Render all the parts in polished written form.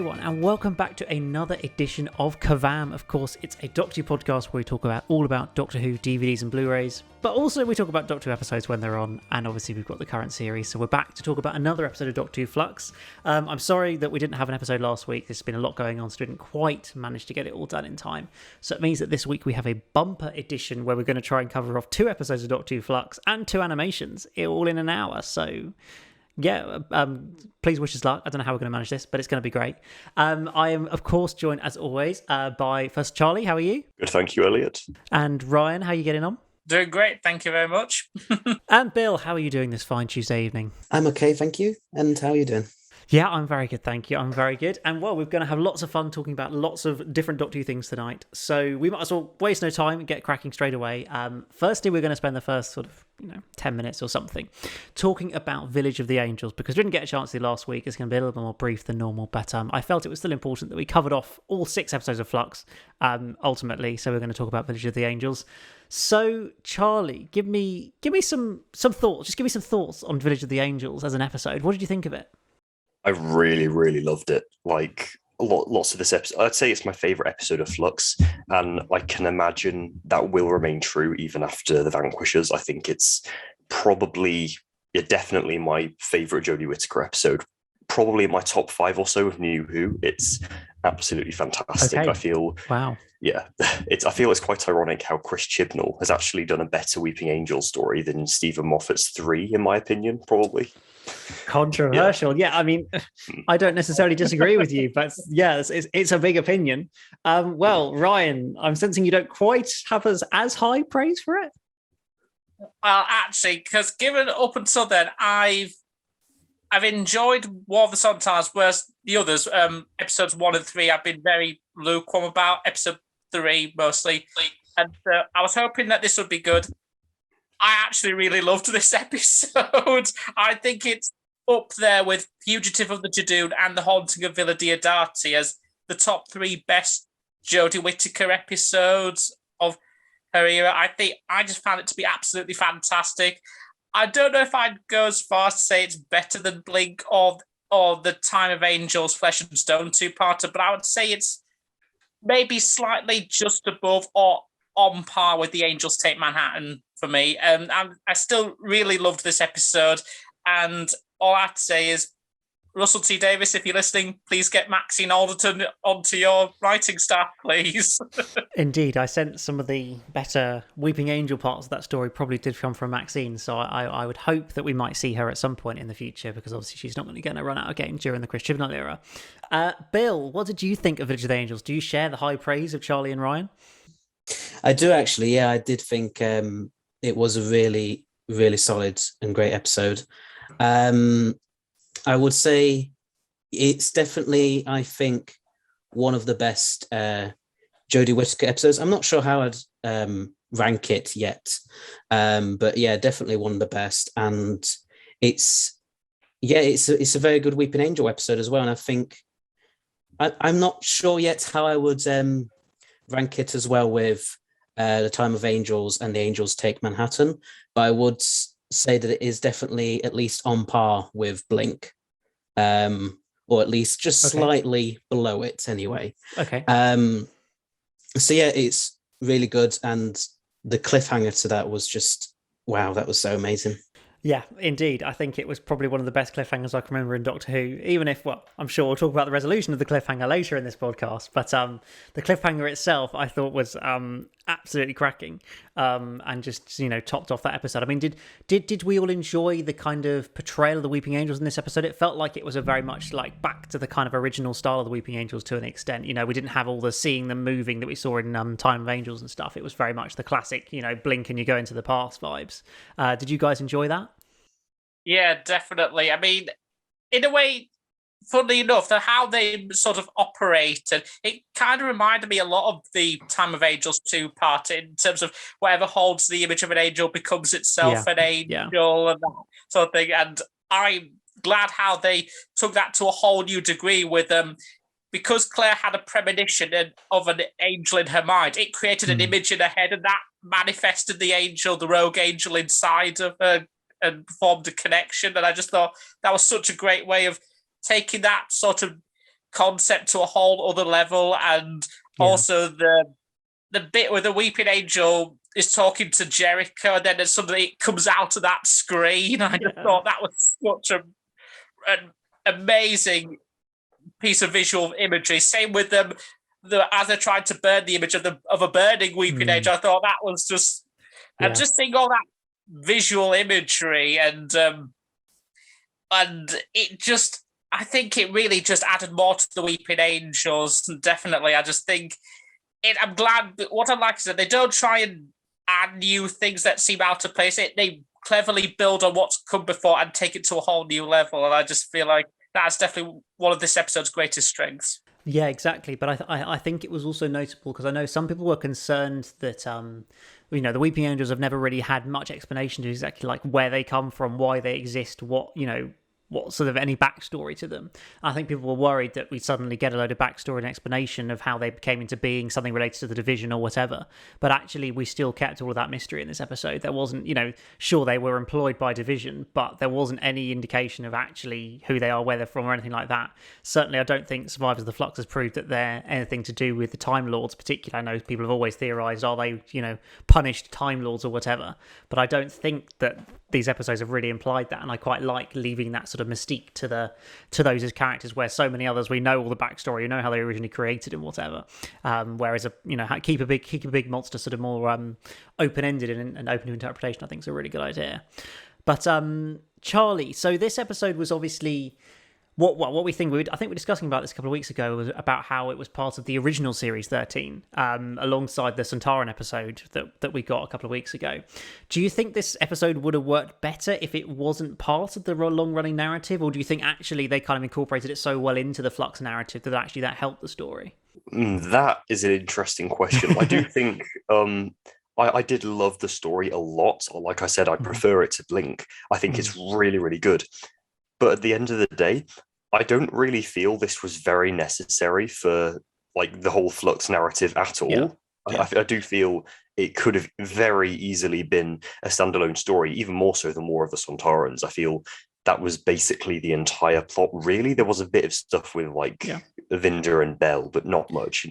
everyone, and welcome back to another edition of KerVAM. Of course, it's a Doctor Who podcast where we talk all about Doctor Who DVDs and Blu-rays, but also we talk about Doctor Who episodes when they're on, and obviously we've got the current series, so we're back to talk about another episode of Doctor Who Flux. I'm sorry that we didn't have an episode last week. There's been a lot going on, so we didn't quite manage to get it all done in time. So it means that this week we have a bumper edition where we're going to try and cover off 2 episodes of Doctor Who Flux and 2 animations, all in an hour, so... yeah, please wish us luck. I don't know how we're going to manage this, but it's going to be great. I am, of course, joined, as always, by first Charlie. How are you? Good, thank you, Elliot. And Ryan, how are you getting on? Doing great, thank you very much. And Bill, how are you doing this fine Tuesday evening? I'm okay, thank you. And how are you doing? Yeah, I'm very good, thank you. I'm very good. And, well, we're going to have lots of fun talking about lots of different Doctor Who things tonight. So we might as well waste no time and get cracking straight away. Firstly, we're going to spend the first sort of 10 minutes or something talking about Village of the Angels, because we didn't get a chance to last week. It's going to be a little bit more brief than normal, but I felt it was still important that we covered off all 6 episodes of Flux ultimately. So we're going to talk about Village of the Angels. So Charlie, give me some thoughts. Just give me some thoughts on Village of the Angels as an episode. What did you think of it? I really, really loved it. Like, lots of this episode, I'd say it's my favourite episode of Flux, and I can imagine that will remain true even after The Vanquishers. I think it's probably, definitely my favourite Jodie Whittaker episode. Probably in my top 5 or so of New Who. It's absolutely fantastic. Okay. I feel, wow. Yeah, I feel it's quite ironic how Chris Chibnall has actually done a better Weeping Angel story than Stephen Moffat's 3, in my opinion, probably. Controversial. Yeah, I mean, I don't necessarily disagree with you, but yeah, it's a big opinion. Well, Ryan, I'm sensing you don't quite have as high praise for it. Well, actually, because given up until then, I've enjoyed War of the Sontarans, whereas the others, episodes 1 and 3, I've been very lukewarm about. Episode 3 mostly, and I was hoping that this would be good. I actually really loved this episode. I think it's up there with Fugitive of the Jadoon and The Haunting of Villa Diodati as the top 3 best Jodie Whittaker episodes of her era. I just found it to be absolutely fantastic. I don't know if I'd go as far as to say it's better than Blink or The Time of Angels, Flesh and Stone 2-parter, but I would say it's maybe slightly just above or on par with The Angels Take Manhattan for me. I still really loved this episode, and all I have to say is, Russell T Davis, if you're listening, please get Maxine Alderton onto your writing staff, please. Indeed, I sense some of the better Weeping Angel parts of that story probably did come from Maxine, so I would hope that we might see her at some point in the future, because obviously she's not going to get a run out again during the Chris Chibnall era. Bill, what did you think of Village of the Angels? Do you share the high praise of Charlie and Ryan? I do actually, yeah. I did think it was a really, really solid and great episode. I would say it's definitely, I think, one of the best Jodie Whittaker episodes. I'm not sure how I'd rank it yet, but yeah, definitely one of the best. And it's a very good Weeping Angel episode as well. And I think I'm not sure yet how I would rank it as well with The Time of Angels and The Angels Take Manhattan, but I would say that it is definitely at least on par with Blink, or at least just slightly below it anyway. Okay. So yeah, it's really good, and the cliffhanger to that was just, wow, that was so amazing. Yeah, indeed. I think it was probably one of the best cliffhangers I can remember in Doctor Who, even if, well, I'm sure we'll talk about the resolution of the cliffhanger later in this podcast, but the cliffhanger itself I thought was absolutely cracking, and just, topped off that episode. I mean, did we all enjoy the kind of portrayal of the Weeping Angels in this episode? It felt like it was a very much like back to the kind of original style of the Weeping Angels to an extent. We didn't have all the seeing them moving that we saw in Time of Angels and stuff. It was very much the classic, blink and you go into the past vibes. Did you guys enjoy that? Yeah, definitely. I mean, in a way, funnily enough, how they sort of operated, it kind of reminded me a lot of the Time of Angels 2-part in terms of whatever holds the image of an angel becomes itself an angel and that sort of thing. And I'm glad how they took that to a whole new degree with because Claire had a premonition of an angel in her mind. It created an image in her head, and that manifested the angel, the rogue angel inside of her, and formed a connection. And I just thought that was such a great way of taking that sort of concept to a whole other level, and also the bit where the Weeping Angel is talking to Jericho, and then suddenly it comes out of that screen. I just thought that was such an amazing piece of visual imagery. Same with them, as they're trying to burn the image of a burning Weeping Angel. I thought that was just, and just seeing all that visual imagery and it just, I think it really just added more to the Weeping Angels. Definitely, I just think I'm glad. What I like is that they don't try and add new things that seem out of place. They cleverly build on what's come before and take it to a whole new level. And I just feel like that's definitely one of this episode's greatest strengths. Yeah, exactly. But I think it was also notable because I know some people were concerned that the Weeping Angels have never really had much explanation to exactly like where they come from, why they exist, what sort of any backstory to them. I think people were worried that we'd suddenly get a load of backstory and explanation of how they came into being, something related to the Division or whatever. But actually, we still kept all of that mystery in this episode. There wasn't, sure, they were employed by Division, but there wasn't any indication of actually who they are, where they're from, or anything like that. Certainly, I don't think Survivors of the Flux has proved that they're anything to do with the Time Lords, particularly. I know people have always theorised, are they, punished Time Lords or whatever? But I don't think that these episodes have really implied that, and I quite like leaving that sort of mystique to those as characters, where so many others we know all the backstory, you know how they were originally created and whatever. Whereas keep a big monster sort of more open-ended and open to interpretation, I think is a really good idea. But Charlie, so this episode was obviously what we think. I think we were discussing about this a couple of weeks ago, was about how it was part of the original series 13, alongside the Sontaran episode that we got a couple of weeks ago. Do you think this episode would have worked better if it wasn't part of the long-running narrative, or do you think actually they kind of incorporated it so well into the Flux narrative that actually that helped the story? That is an interesting question. I do think I did love the story a lot. Like I said, I prefer it to Blink. I think it's really, really good. But at the end of the day, I don't really feel this was very necessary for like the whole Flux narrative at all. Yeah. I do feel it could have very easily been a standalone story, even more so than War of the Sontarans. I feel that was basically the entire plot, really. There was a bit of stuff with Vinder and Bell, but not much,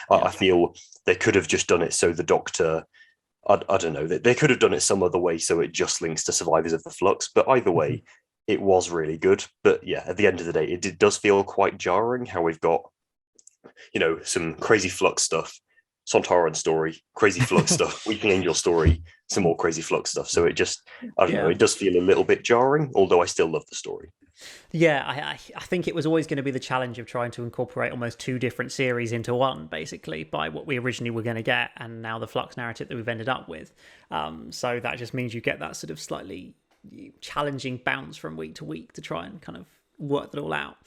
I feel they could have just done it so the Doctor, I don't know, they could have done it some other way so it just links to Survivors of the Flux. But either way, it was really good. But yeah, at the end of the day, it does feel quite jarring how we've got, some crazy Flux stuff, Sontaran story, crazy Flux stuff, Weeping Angel story, some more crazy Flux stuff. So it just, I don't know, it does feel a little bit jarring, although I still love the story. Yeah, I think it was always going to be the challenge of trying to incorporate almost two different series into one, basically, by what we originally were going to get, and now the Flux narrative that we've ended up with. So that just means you get that sort of slightly challenging bounce from week to week to try and kind of work that all out.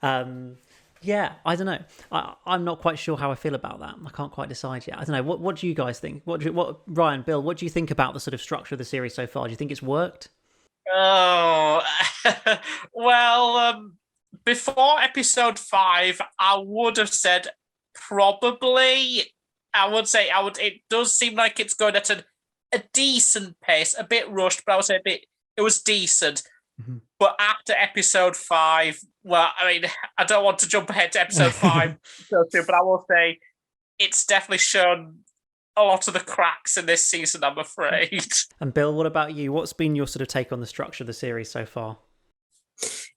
I don't know. I'm not quite sure how I feel about that. I can't quite decide yet. I don't know. What do you guys think? What Ryan, Bill, what do you think about the sort of structure of the series so far? Do you think it's worked? Oh, well, before episode 5, I would have said probably. It does seem like it's going at a decent pace, a bit rushed, but I would say it was decent. Mm-hmm. But after episode 5, well, I mean, I don't want to jump ahead to episode 5, but I will say it's definitely shown a lot of the cracks in this season, I'm afraid. And Bill, what about you? What's been your sort of take on the structure of the series so far?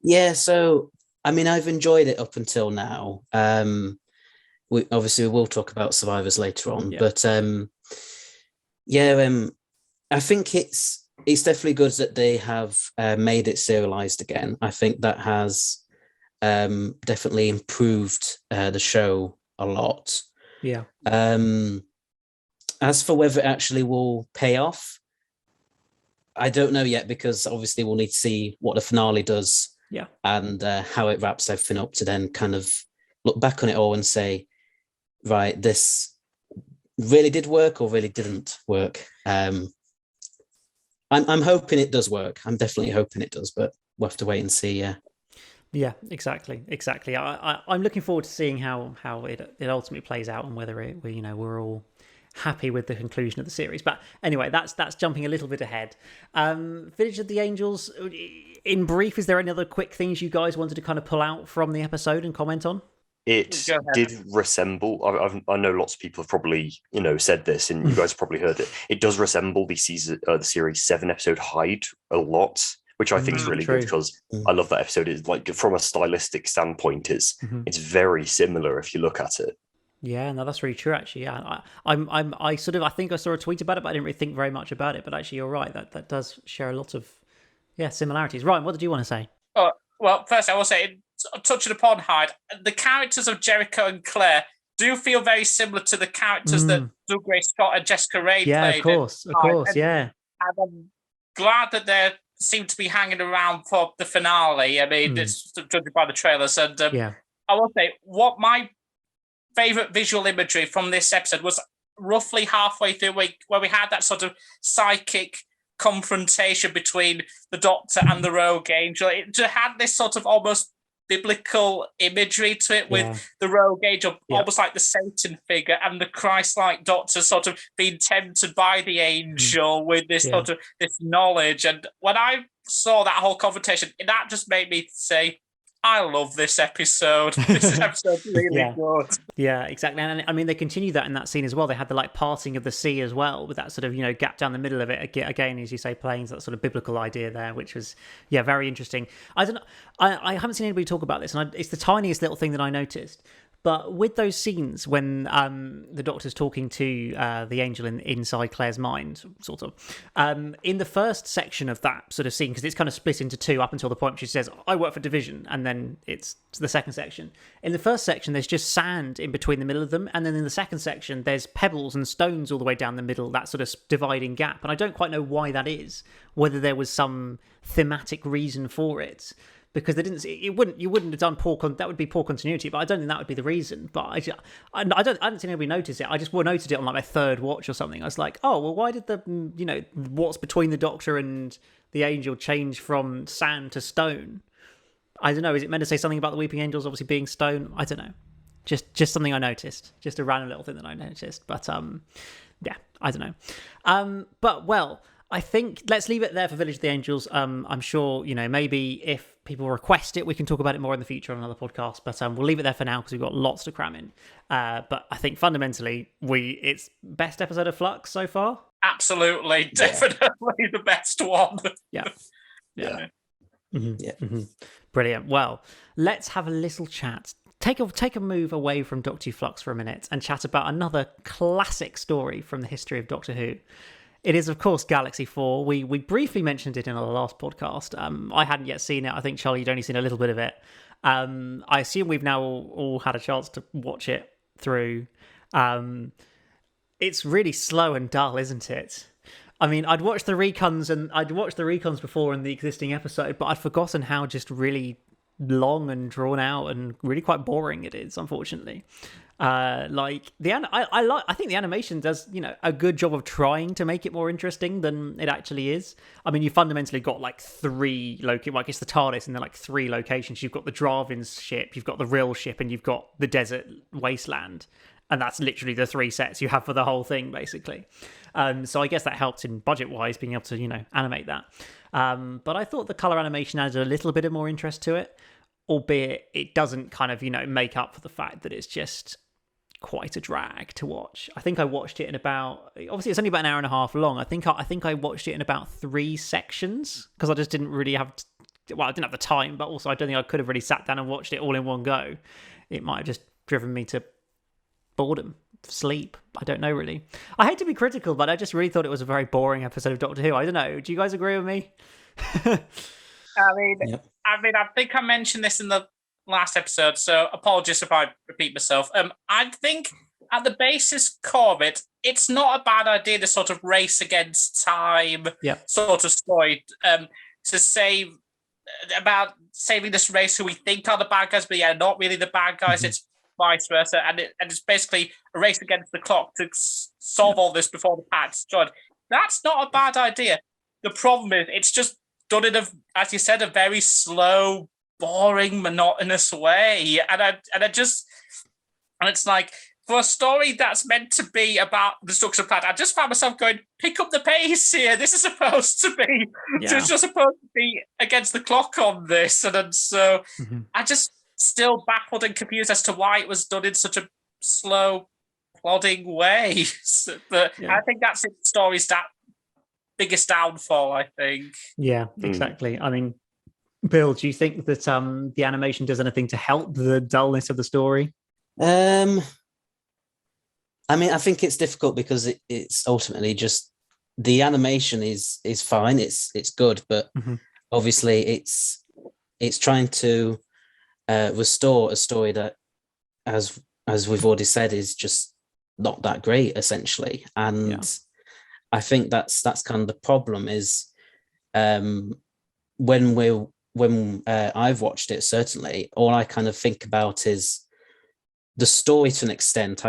Yeah, so, I mean, I've enjoyed it up until now. We will talk about Survivors later on, but I think it's definitely good that they have made it serialized again. I think that has definitely improved the show a lot. Yeah. As for whether it actually will pay off, I don't know yet, because obviously we'll need to see what the finale does, and how it wraps everything up to then kind of look back on it all and say, right, this really did work or really didn't work. I'm hoping it does work. I'm definitely hoping it does, but we'll have to wait and see. Yeah, exactly. I'm looking forward to seeing how it ultimately plays out, and whether we're all happy with the conclusion of the series. But anyway, that's jumping a little bit ahead. Village of the Angels, in brief, is there any other quick things you guys wanted to kind of pull out from the episode and comment on? It did resemble. I know lots of people have probably said this, and you guys have probably heard it. It does resemble the series 7-episode Hyde a lot, which I think is really good because I love that episode. It's like from a stylistic standpoint, it's very similar if you look at it. Yeah, no, that's really true. Actually, yeah, I think I saw a tweet about it, but I didn't really think very much about it. But actually, you're right. That does share a lot of similarities. Ryan, what did you want to say? Oh, well, first I will say, touching upon Hyde, the characters of Jericho and Claire do feel very similar to the characters that Douglas Scott and Jessica Rae played. Yeah, of course, yeah. And I'm glad that they seem to be hanging around for the finale. I mean, it's judging by the trailers. And I will say, what my favourite visual imagery from this episode was roughly halfway through where we had that sort of psychic confrontation between the Doctor and the Rogue Angel. It just had this sort of almost biblical imagery to it with the Rogue Angel, almost like the Satan figure, and the Christ-like Doctor sort of being tempted by the angel with this sort of this knowledge. And when I saw that whole confrontation, that just made me say, I love this episode. This episode's really good. Yeah, exactly. And I mean, they continue that in that scene as well. They had the parting of the sea as well, with that sort of gap down the middle of it. Again, as you say, playing that sort of biblical idea there, which was very interesting. I don't know. I haven't seen anybody talk about this, and it's the tiniest little thing that I noticed. But with those scenes when the Doctor's talking to the angel inside Claire's mind, sort of, in the first section of that sort of scene, because it's kind of split into two up until the point she says, I work for Division, and then it's the second section. In the first section, there's just sand in between the middle of them, and then in the second section, there's pebbles and stones all the way down the middle, that sort of dividing gap. And I don't quite know why that is, whether there was some thematic reason for it. Because they didn't, you wouldn't have done that would be poor continuity. But I don't think that would be the reason. But I didn't see anybody notice it. I just noted it on my third watch or something. I was like, oh well, why did the what's between the Doctor and the Angel change from sand to stone? I don't know. Is it meant to say something about the Weeping Angels obviously being stone? I don't know. Just something I noticed. Just a random little thing that I noticed. But I don't know. But well, I think let's leave it there for Village of the Angels. I'm sure, maybe if people request it, we can talk about it more in the future on another podcast. But we'll leave it there for now because we've got lots to cram in. But I think fundamentally, it's best episode of Flux so far. Absolutely, definitely the best one. Yeah. Brilliant. Well, let's have a little chat. Take a move away from Doctor Who Flux for a minute and chat about another classic story from the history of Doctor Who. It is, of course, Galaxy 4. We briefly mentioned it in our last podcast. I hadn't yet seen it. I think, Charlie, you'd only seen a little bit of it. I assume we've now all had a chance to watch it through. It's really slow and dull, isn't it? I mean, I'd watched the recons before in the existing episode, but I'd forgotten how just really long and drawn out and really quite boring it is, unfortunately. I think the animation does a good job of trying to make it more interesting than it actually is. I mean, you fundamentally got three it's the TARDIS and then three locations. You've got the Dravin's ship, you've got the real ship, and you've got the desert wasteland, and that's literally the three sets you have for the whole thing, basically. So I guess that helped in budget wise being able to animate that. But I thought the color animation added a little bit of more interest to it, albeit it doesn't kind of make up for the fact that it's just quite a drag to watch. I think I watched it in obviously it's only about an hour and a half long. I think I watched it in about 3 sections because I just didn't really I didn't have the time, but also I don't think I could have really sat down and watched it all in one go. It might have just driven me to boredom, sleep. I don't know really. I hate to be critical, but I just really thought it was a very boring episode of Doctor Who. I don't know. Do you guys agree with me? I think I mentioned this in the last episode, so apologies if I repeat myself. I think at the basis core of it, it's not a bad idea to sort of race against time sort of story, to save about saving this race who we think are the bad guys, but not really the bad guys. It's vice versa, and it's basically a race against the clock to solve all this before the Pact's joined. That's not a bad idea. The problem is it's just done in as you said, a very slow, boring, monotonous way, and it's like, for a story that's meant to be about the destruction of the planet, I just found myself going, pick up the pace here. This is supposed to be, it's just supposed to be against the clock on this, and so I just still baffled and confused as to why it was done in such a slow, plodding way. But I think that's the story's biggest downfall, I think. Yeah, exactly. I mean, Bill, do you think that the animation does anything to help the dullness of the story? I mean, I think it's difficult because it's ultimately just the animation is fine. It's good, but obviously it's trying to restore a story that, as we've already said, is just not that great, essentially. And I think that's kind of the problem. Is when I've watched it, certainly all I kind of think about is the story to an extent.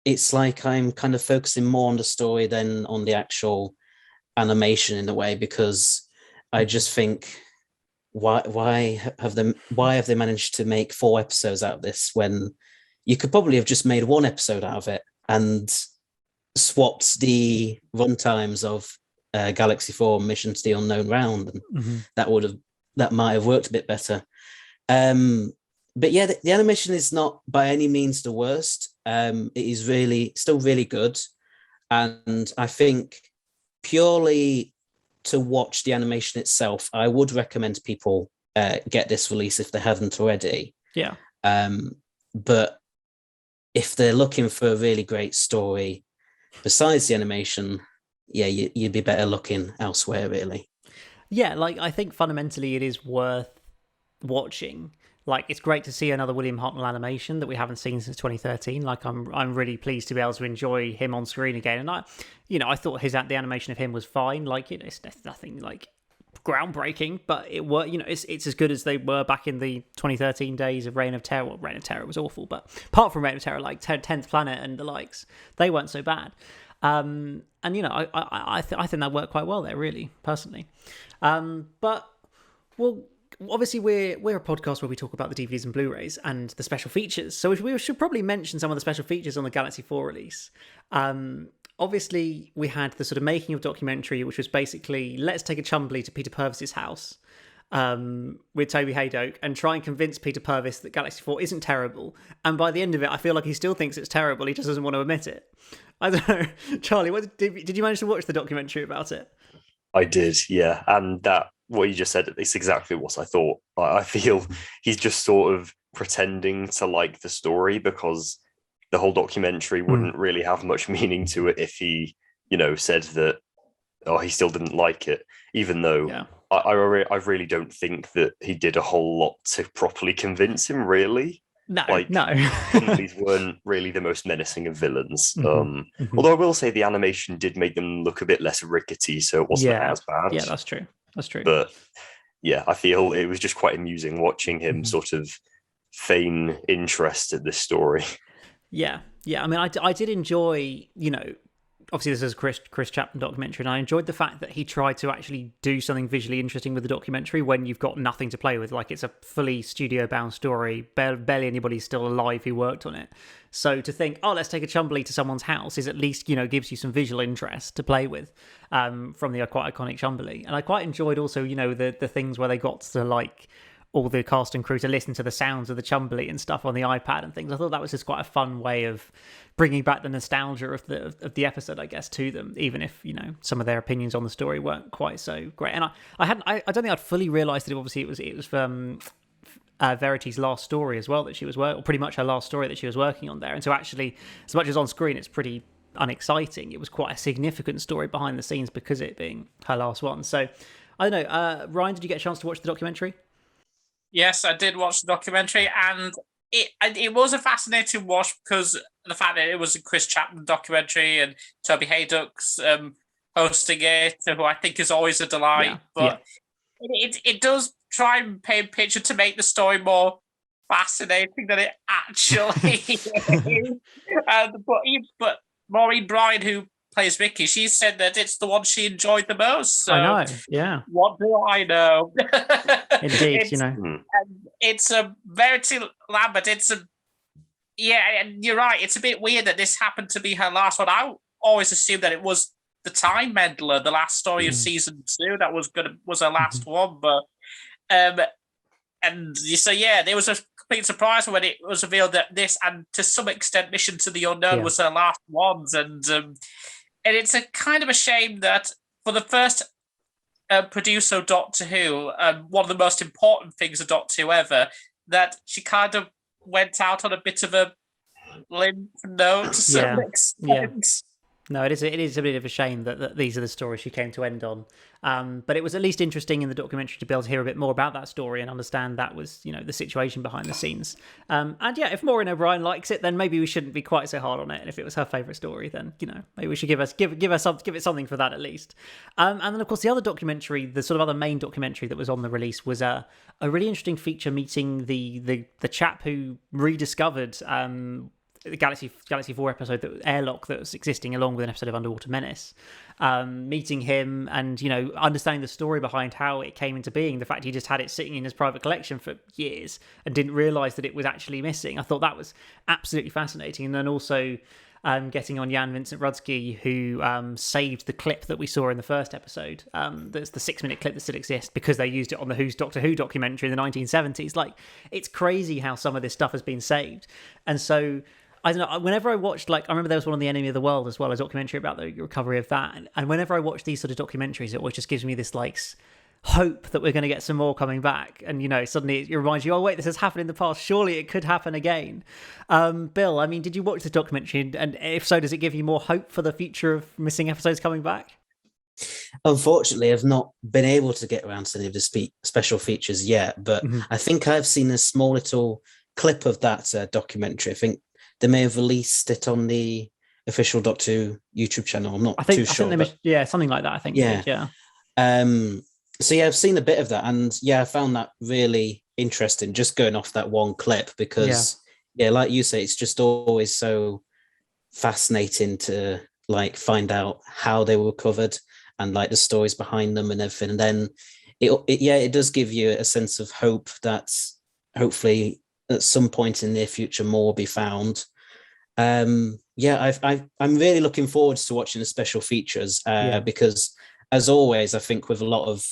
It's like I'm kind of focusing more on the story than on the actual animation in a way, because I just think, why have they managed to make 4 episodes out of this when you could probably have just made 1 episode out of it and swapped the run times of Galaxy 4 Mission to the Unknown Round, and that might have worked a bit better. But yeah, the animation is not by any means the worst. It is still really good. And I think purely to watch the animation itself, I would recommend people get this release if they haven't already. Yeah. But if they're looking for a really great story besides the animation, yeah, you'd be better looking elsewhere, really. Yeah, like I think fundamentally it is worth watching. Like, it's great to see another William Hartnell animation that we haven't seen since 2013. Like, I'm really pleased to be able to enjoy him on screen again. And I thought the animation of him was fine. Like, it's nothing like groundbreaking, but it were, it's as good as they were back in the 2013 days of Reign of Terror. Well, Reign of Terror was awful, but apart from Reign of Terror, like 10th Planet and the likes, they weren't so bad. And I think that worked quite well there, really, personally. But well, obviously we're a podcast where we talk about the DVDs and Blu-rays and the special features, so we should probably mention some of the special features on the Galaxy 4 release. Obviously we had the sort of making of documentary, which was basically, let's take a Chumbly to Peter Purvis's house with Toby Haydock and try and convince Peter Purvis that Galaxy 4 isn't terrible, and by the end of it I feel like he still thinks it's terrible, he just doesn't want to admit it. I don't know, Charlie, did you manage to watch the documentary about it? I did, yeah. And that, what you just said, it's exactly what I thought. I feel he's just sort of pretending to like the story, because the whole documentary wouldn't really have much meaning to it if he, said that, he still didn't like it, even though I really don't think that he did a whole lot to properly convince him, really. No. Zombies weren't really the most menacing of villains. Although I will say the animation did make them look a bit less rickety, so it wasn't as bad. Yeah, that's true. But yeah, I feel it was just quite amusing watching him sort of feign interest in this story. Yeah. I mean, I did enjoy, obviously this is a Chris Chapman documentary, and I enjoyed the fact that he tried to actually do something visually interesting with the documentary when you've got nothing to play with. Like, it's a fully studio-bound story. Barely anybody's still alive who worked on it. So to think, let's take a Chumbly to someone's house is at least, gives you some visual interest to play with from the quite iconic Chumbly. And I quite enjoyed also, the things where they got to, like, all the cast and crew to listen to the sounds of the Chumbly and stuff on the iPad and things. I thought that was just quite a fun way of bringing back the nostalgia of the episode, I guess, to them, even if, some of their opinions on the story weren't quite so great. And I don't think I'd fully realised that obviously it was Verity's last story as well that she was or pretty much her last story that she was working on there. And so actually, as much as on screen it's pretty unexciting, it was quite a significant story behind the scenes because it being her last one. So I don't know, Ryan, did you get a chance to watch the documentary? Yes, I did watch the documentary, and it was a fascinating watch because the fact that it was a Chris Chapman documentary and Toby Haydock's hosting it, who I think is always a delight. It does try and paint a picture to make the story more fascinating than it actually is. But Maureen Bryan, who plays Vicky, she said that it's the one she enjoyed the most. So I know, yeah. What do I know? Indeed, it's a Verity Lambert. And you're right. It's a bit weird that this happened to be her last one. I always assumed that it was the Time Meddler, the last story of season 2, that was her last one. But so yeah, there was a complete surprise when it was revealed that this, and to some extent, Mission to the Unknown was her last ones, and it's a kind of a shame that for the first producer of Doctor Who, one of the most important things of Doctor Who ever, that she kind of went out on a bit of a limp note to some extent. Yeah. No, it is a bit of a shame that these are the stories she came to end on. But it was at least interesting in the documentary to be able to hear a bit more about that story and understand that was, the situation behind the scenes. And yeah, if Maureen O'Brien likes it, then maybe we shouldn't be quite so hard on it. And if it was her favourite story, then maybe we should give it something for that at least. And then of course the other documentary, the sort of other main documentary that was on the release was a really interesting feature meeting the chap who rediscovered the Galaxy 4 episode, that Airlock, that was existing along with an episode of Underwater Menace, meeting him and understanding the story behind how it came into being, the fact he just had it sitting in his private collection for years and didn't realise that it was actually missing. I thought that was absolutely fascinating. And then also getting on Jan Vincent Rudsky, who saved the clip that we saw in the first episode. That's the 6-minute clip that still exists because they used it on the Who's Doctor Who documentary in the 1970s. Like, it's crazy how some of this stuff has been saved. And so I don't know, whenever I watched, I remember there was one on The Enemy of the World as well, a documentary about the recovery of that. And whenever I watch these sort of documentaries, it always just gives me this, hope that we're going to get some more coming back. And, suddenly it reminds you, oh, wait, this has happened in the past. Surely it could happen again. Bill, I mean, did you watch the documentary? And if so, does it give you more hope for the future of missing episodes coming back? Unfortunately, I've not been able to get around to any of the special features yet, but I think I've seen a small little clip of that documentary. I think they may have released it on the official Doctor Who YouTube channel. I'm not too sure. Something like that, I think. Yeah. So yeah, I've seen a bit of that, and I found that really interesting, just going off that one clip, because like you say, it's just always so fascinating to find out how they were recovered and the stories behind them and everything. And then it does give you a sense of hope that hopefully at some point in the near future more will be found. I'm really looking forward to watching the special features because, as always, I think with a lot of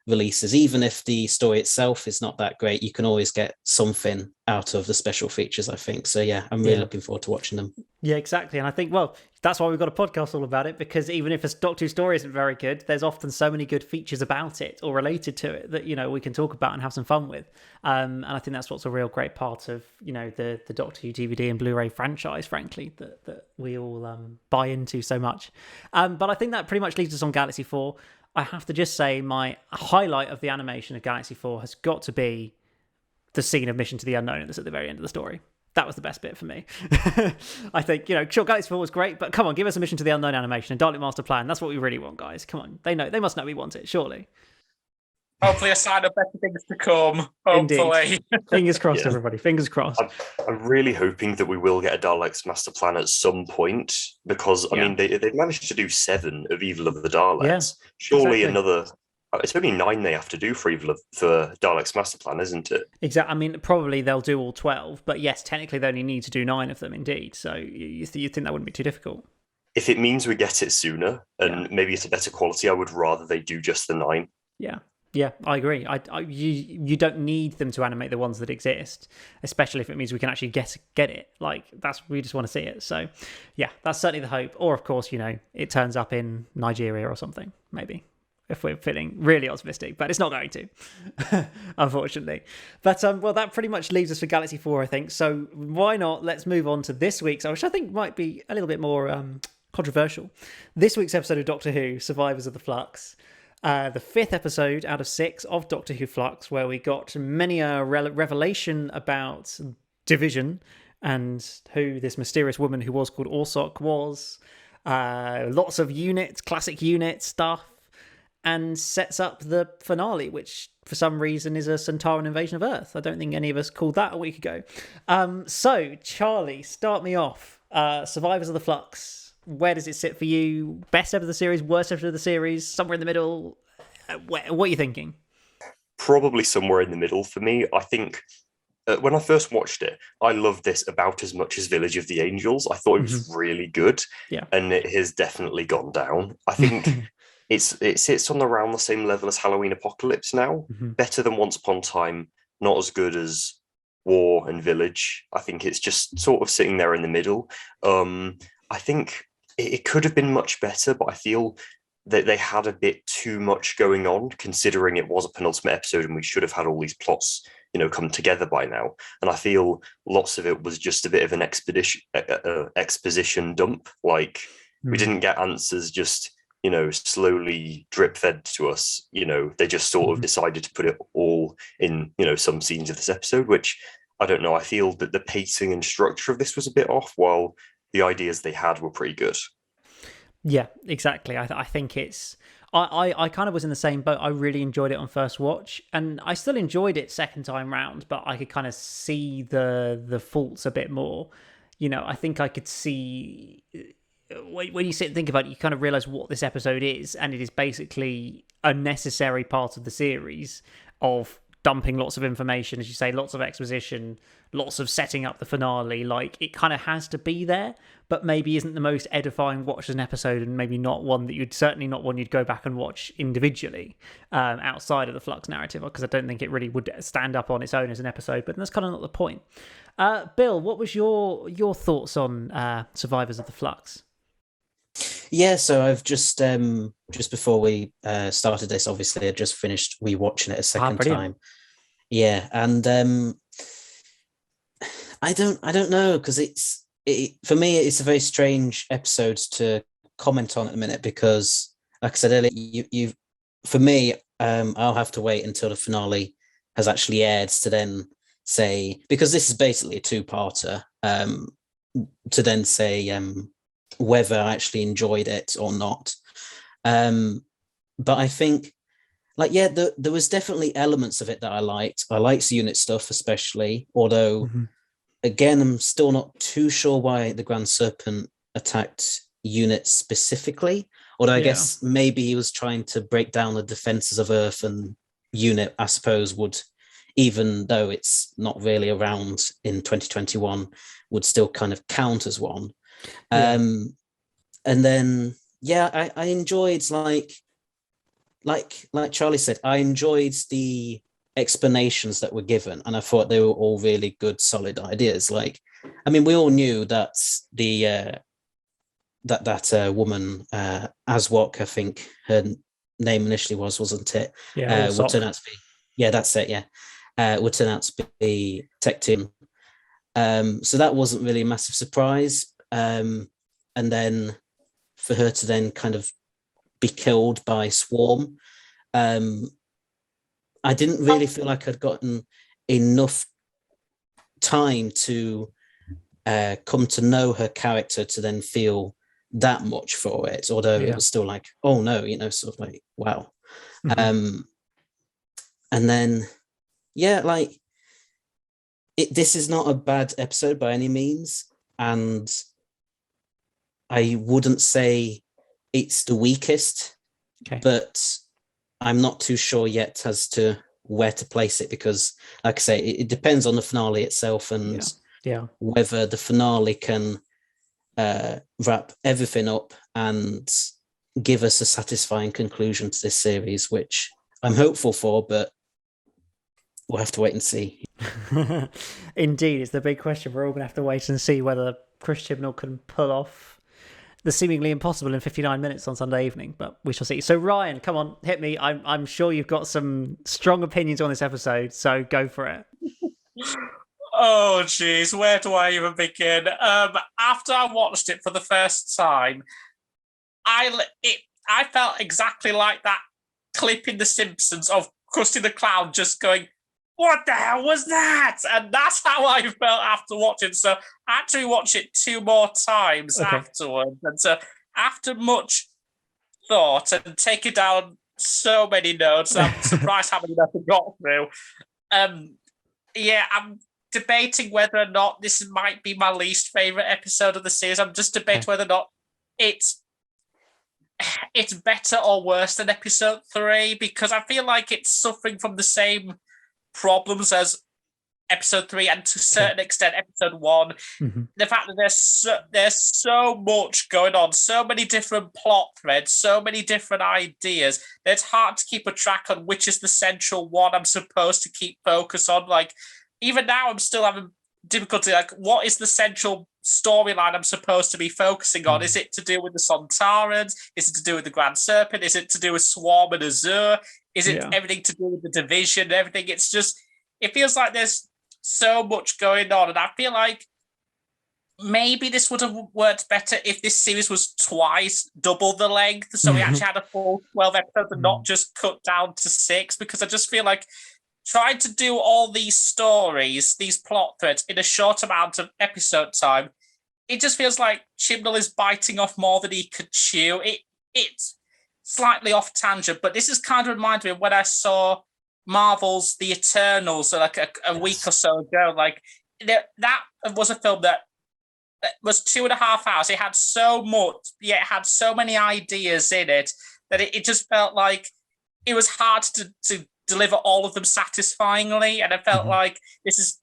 releases, even if the story itself is not that great, you can always get something out of the special features, I think. So I'm really looking forward to watching them. Yeah, exactly. And I think, that's why we've got a podcast all about it, because even if a Doctor Who story isn't very good, there's often so many good features about it or related to it that, we can talk about and have some fun with. And I think that's what's a real great part of, the Doctor Who DVD and Blu-ray franchise, frankly, that we all buy into so much. But I think that pretty much leaves us on Galaxy 4. I have to just say my highlight of the animation of Galaxy 4 has got to be the scene of Mission to the Unknown that's at the very end of the story. That was the best bit for me. I think, sure, Galaxy 4 was great, but come on, give us a Mission to the Unknown animation and Dalek Master Plan. That's what we really want, guys. Come on. They must know we want it, surely. Hopefully a sign of better things to come. Hopefully. Fingers crossed, everybody. Fingers crossed. I'm really hoping that we will get a Daleks Master Plan at some point, because, I mean, they've managed to do 7 of Evil of the Daleks. Yeah, surely another... It's only 9 they have to do for Dalek's Master Plan, isn't it? Exactly. I mean, probably they'll do all 12, but yes, technically they only need to do 9 of them, indeed. So you think that wouldn't be too difficult? If it means we get it sooner and maybe it's a better quality, I would rather they do just the 9. Yeah, I agree. You don't need them to animate the ones that exist, especially if it means we can actually get it. We just want to see it. So, yeah, that's certainly the hope. Or, of course, it turns up in Nigeria or something, maybe, if we're feeling really optimistic, but it's not going to, unfortunately. But, that pretty much leaves us for Galaxy 4, I think. So why not? Let's move on to this week's, which I think might be a little bit more controversial. This week's episode of Doctor Who, Survivors of the Flux. The 5th episode out of 6 of Doctor Who Flux, where we got many a revelation about Division and who this mysterious woman who was called Orsoc was. Lots of units, classic unit stuff, and sets up the finale, which for some reason is a Centauran invasion of Earth. I don't think any of us called that a week ago. So, Charlie, start me off. Survivors of the Flux. Where does it sit for you? Best episode of the series, worst episode of the series, somewhere in the middle? What are you thinking? Probably somewhere in the middle for me. I think when I first watched it, I loved this about as much as Village of the Angels. I thought it was really good, and it has definitely gone down. I think it sits on around the same level as Halloween Apocalypse now. Better than Once Upon a Time, not as good as War and Village. I think it's just sort of sitting there in the middle. I think it could have been much better, but I feel that they had a bit too much going on, considering it was a penultimate episode and we should have had all these plots, come together by now. And I feel lots of it was just a bit of an exposition dump. Like we didn't get answers just, slowly drip fed to us. They just sort of decided to put it all in, some scenes of this episode, which I don't know. I feel that the pacing and structure of this was a bit off, while the ideas they had were pretty good. Yeah, exactly. I think it's... I kind of was in the same boat. I really enjoyed it on first watch, and I still enjoyed it second time round, but I could kind of see the faults a bit more. I think I could see... When you sit and think about it, you kind of realise what this episode is, and it is basically a necessary part of the series of dumping lots of information, as you say, lots of exposition, lots of setting up the finale. Like, it kind of has to be there, but maybe isn't the most edifying watch as an episode, and maybe not one that certainly not one you'd go back and watch individually outside of the Flux narrative, because I don't think it really would stand up on its own as an episode, but that's kind of not the point. Bill, what was your thoughts on Survivors of the Flux? Yeah, so I've just before we started this, obviously I just finished rewatching it a second time. Yeah, and I don't know, because for me it's a very strange episode to comment on at the minute, because like I said earlier, you for me, I'll have to wait until the finale has actually aired to then say, because this is basically a two-parter, to then say whether I actually enjoyed it or not. But I think, there was definitely elements of it that I liked. I liked the unit stuff especially, although, again, I'm still not too sure why the Grand Serpent attacked unit specifically, although I guess maybe he was trying to break down the defenses of Earth, and unit, I suppose, would, even though it's not really around in 2021, would still kind of count as one. And then I enjoyed, like Charlie said, I enjoyed the explanations that were given, and I thought they were all really good, solid ideas. Like, I mean, we all knew that the that woman, Aswok, I think her name initially wasn't it? Would turn out to be, that's it. Would turn out to be Tech Team. So that wasn't really a massive surprise. And then for her to then kind of be killed by Swarm, I didn't really feel like I'd gotten enough time to come to know her character to then feel that much for it, although it was still like, oh no, sort of like, wow. And then this is not a bad episode by any means, and I wouldn't say it's the weakest, but I'm not too sure yet as to where to place it, because, like I say, it depends on the finale itself, and whether the finale can wrap everything up and give us a satisfying conclusion to this series, which I'm hopeful for, but we'll have to wait and see. Indeed, it's the big question. We're all going to have to wait and see whether Chris Chibnall can pull off the seemingly impossible in 59 minutes on Sunday evening, but we shall see. So Ryan, come on, hit me. I'm sure you've got some strong opinions on this episode, so go for it. Oh, geez, where do I even begin? After I watched it for the first time, I felt exactly like that clip in The Simpsons of Krusty the Clown just going, what the hell was that? And that's how I felt after watching. So I actually watched it 2 more times afterwards. And so after much thought and taking down so many notes, I'm surprised how many notes I got through. I'm debating whether or not this might be my least favourite episode of the series. I'm just debating whether or not it's better or worse than episode 3, because I feel like it's suffering from the same problems as episode 3 and to a certain extent episode 1. The fact that there's so much going on, so many different plot threads, so many different ideas, that it's hard to keep a track on which is the central one I'm supposed to keep focus on. Like, even now I'm still having difficulty, like, what is the central storyline I'm supposed to be focusing on? Is it to do with the Sontarans? Is it to do with the Grand Serpent? Is it to do with Swarm and Azure? Is it everything to do with the Division and everything? It's just, it feels like there's so much going on, and I feel like maybe this would have worked better if this series was twice double the length, so we actually had a full 12 episodes and not just cut down to 6, because I just feel like trying to do all these stories, these plot threads in a short amount of episode time, it just feels like Chibnall is biting off more than he could chew. It's slightly off tangent, but this is kind of reminded me of when I saw Marvel's The Eternals like a week or so ago. Like, that was a film that was 2.5 hours. It had so much, it had so many ideas in it that it just felt like it was hard to deliver all of them satisfyingly. And I felt like this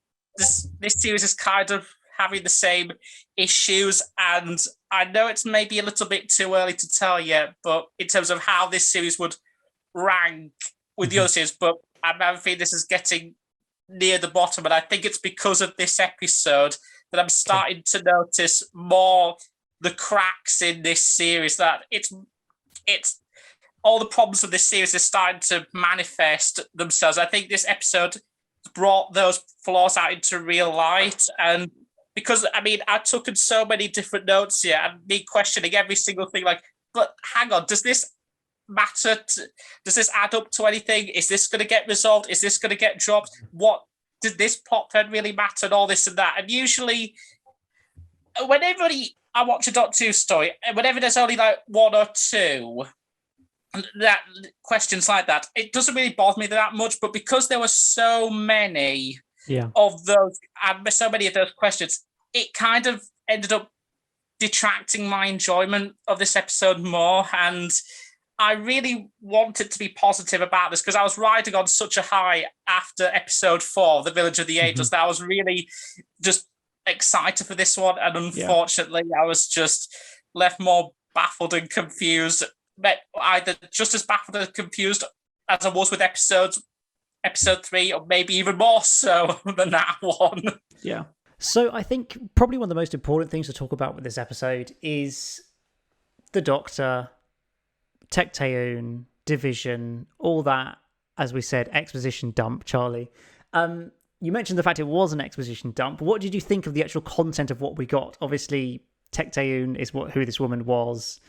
series is kind of having the same issues. And I know it's maybe a little bit too early to tell yet, but in terms of how this series would rank with the other series, but I think this is getting near the bottom, and I think it's because of this episode that I'm starting to notice more the cracks in this series, that it's all the problems of this series are starting to manifest themselves. I think this episode brought those flaws out into real light, and because, I mean, I took in so many different notes here and me questioning every single thing, like, but hang on, does this matter? Does this add up to anything? Is this going to get resolved? Is this going to get dropped? What did this plot thread really matter? And all this and that. And usually, whenever I watch a Doctor Who story, whenever there's only like one or two that questions like that, it doesn't really bother me that much. But because there were so many of those, and so many of those questions, it kind of ended up detracting my enjoyment of this episode more. And I really wanted to be positive about this because I was riding on such a high after episode 4, The Village of the Angels, that I was really just excited for this one. And unfortunately, I was just left more baffled and confused, either just as baffled and confused as I was with episode 3, or maybe even more so than that one. Yeah. So I think probably one of the most important things to talk about with this episode is the Doctor, Tecteun, Division, all that, as we said, exposition dump, Charlie. You mentioned the fact it was an exposition dump. What did you think of the actual content of what we got? Obviously, Tecteun is who this woman was.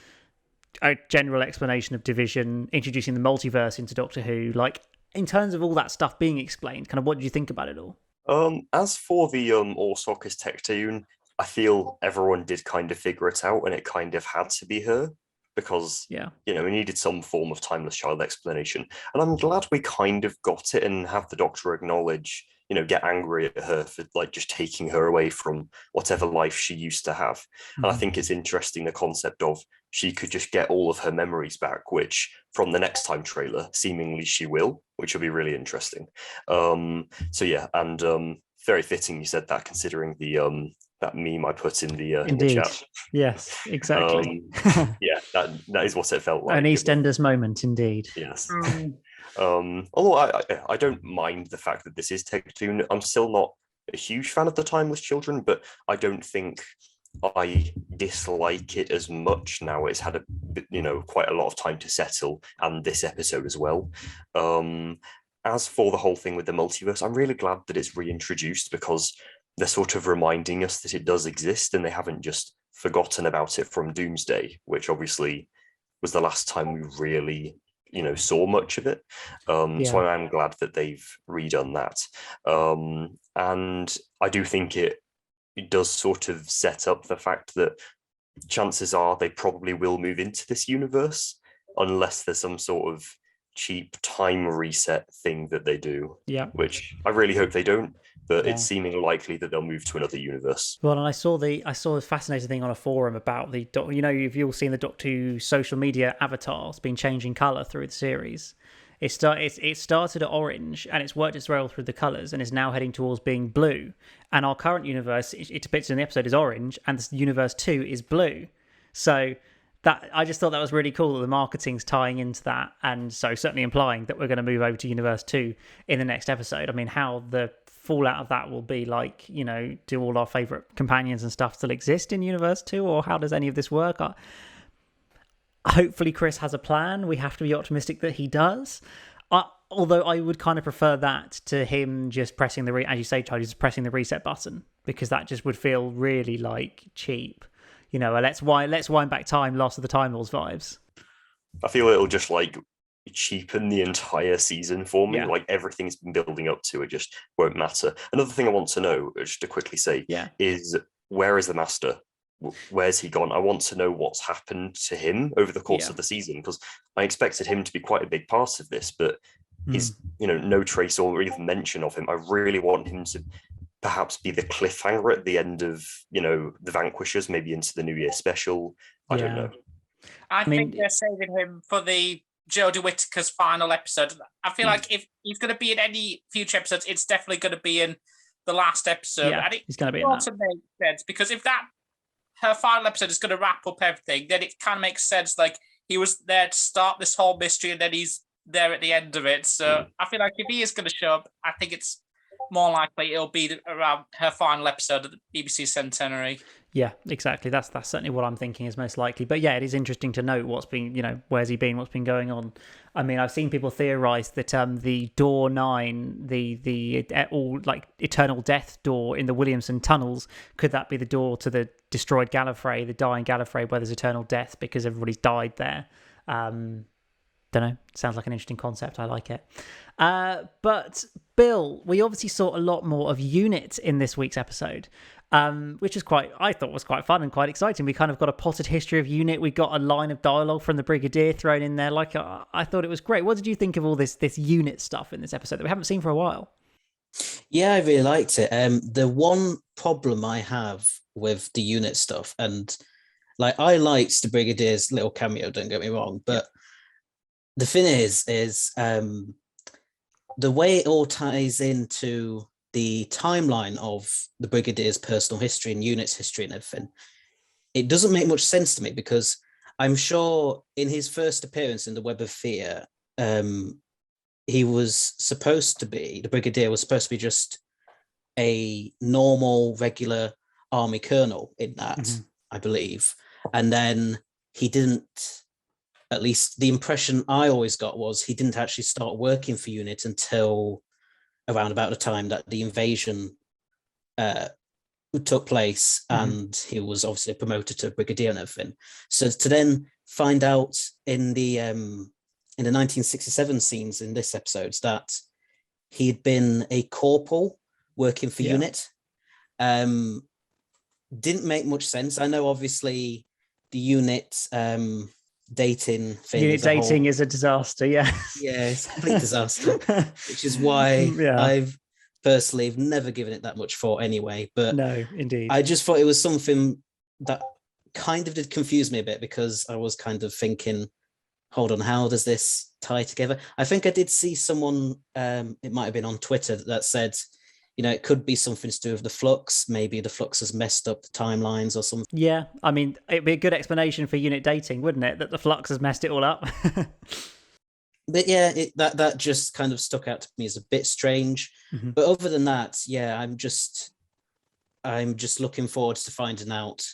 A general explanation of Division, introducing the multiverse into Doctor Who. Like, in terms of all that stuff being explained, kind of what did you think about it all? As for the Orsocus Tecteun, I feel everyone did kind of figure it out, and it kind of had to be her. Because, we needed some form of timeless child explanation. And I'm glad we kind of got it and have the Doctor acknowledge, get angry at her for like just taking her away from whatever life she used to have. And I think it's interesting, the concept of she could just get all of her memories back, which from the next time trailer, seemingly she will, which will be really interesting. Very fitting you said that, considering the that meme I put in the chat. Yes, exactly. That is what it felt like. An EastEnders moment, indeed. Yes. Although I don't mind the fact that this is Tecteun. I'm still not a huge fan of the Timeless Children, but I don't think I dislike it as much now. It's had quite a lot of time to settle, and this episode as well. As for the whole thing with the multiverse, I'm really glad that it's reintroduced, because they're sort of reminding us that it does exist, and they haven't just forgotten about it from Doomsday, which obviously was the last time we really, saw much of it. So I am glad that they've redone that. And I do think it does sort of set up the fact that chances are they probably will move into this universe, unless there's some sort of cheap time reset thing that they do. Yeah. Which I really hope they don't. But it's seeming likely that they'll move to another universe. Well, and I saw a fascinating thing on a forum about you've all seen the Doctor Who social media avatars been changing colour through the series. It started at orange and it's worked its way all through the colours and is now heading towards being blue. And our current universe, it depicted in the episode, is orange, and the universe 2 is blue. So that I just thought that was really cool that the marketing's tying into that, and so certainly implying that we're going to move over to Universe 2 in the next episode. I mean, how the fallout of that will be, like, you know, do all our favourite companions and stuff still exist in Universe 2, or how does any of this work? Hopefully Chris has a plan. We have to be optimistic that he does. Although I would kind of prefer that to him just pressing as you say, Charlie, just pressing the reset button, because that just would feel really, like, cheap. You know, let's wind back time, Lost of the Time Lords vibes. I feel it'll just, like, cheapen the entire season for me. Yeah. Like, everything's been building up to it just won't matter. Another thing I want to know, just to quickly say, is where is the Master? Where's he gone? I want to know what's happened to him over the course of the season, because I expected him to be quite a big part of this, but he's, you know, no trace or even mention of him. I really want him to perhaps be the cliffhanger at the end of, you know, the Vanquishers, maybe into the New Year special. I don't know. I think they're saving him for the Jodie Whittaker's final episode. I feel like if he's going to be in any future episodes, it's definitely going to be in the last episode. Yeah, and he's going to be in that. It makes sense, because if her final episode is going to wrap up everything, then it kind of makes sense. Like, he was there to start this whole mystery, and then he's there at the end of it. So I feel like if he is going to show up, I think it's more likely it'll be around her final episode of the BBC Centenary. Yeah, exactly. That's certainly what I'm thinking is most likely. But yeah, it is interesting to note what's been, you know, where's he been, what's been going on. I mean, I've seen people theorize that the door 9, the all like eternal death door in the Williamson tunnels, could that be the door to the destroyed Gallifrey, the dying Gallifrey, where there's eternal death because everybody's died there? Don't know. Sounds like an interesting concept. I like it. But Bill, we obviously saw a lot more of UNIT in this week's episode, which is I thought was quite fun and quite exciting. We kind of got a potted history of UNIT. We got a line of dialogue from the Brigadier thrown in there. Like, I thought it was great. What did you think of all this UNIT stuff in this episode that we haven't seen for a while? Yeah, I really liked it. The one problem I have with the UNIT stuff, and like, I liked the Brigadier's little cameo, don't get me wrong, but the thing is the way it all ties into the timeline of the Brigadier's personal history and UNIT's history and everything, it doesn't make much sense to me, because I'm sure in his first appearance in the Web of Fear, he was supposed to be, the Brigadier was supposed to be just a normal, regular army colonel in that, I believe. And then he didn't, at least the impression I always got was he didn't actually start working for UNIT until around about the time that the invasion took place, and he was obviously promoted to brigadier and everything. So to then find out in the 1967 scenes in this episode that he had been a corporal working for UNIT, didn't make much sense. I know obviously the UNIT dating thing. UNIT dating is a disaster, yeah. Yeah, it's a complete disaster, which is why I've personally never given it that much thought anyway. But no, indeed. I just thought it was something that kind of did confuse me a bit, because I was kind of thinking, hold on, how does this tie together? I think I did see someone, it might have been on Twitter, that said, you know, it could be something to do with the Flux. Maybe the Flux has messed up the timelines or something. Yeah, I mean, it'd be a good explanation for UNIT dating, wouldn't it? That the Flux has messed it all up. But yeah, that just kind of stuck out to me as a bit strange. But other than that, yeah, I'm just looking forward to finding out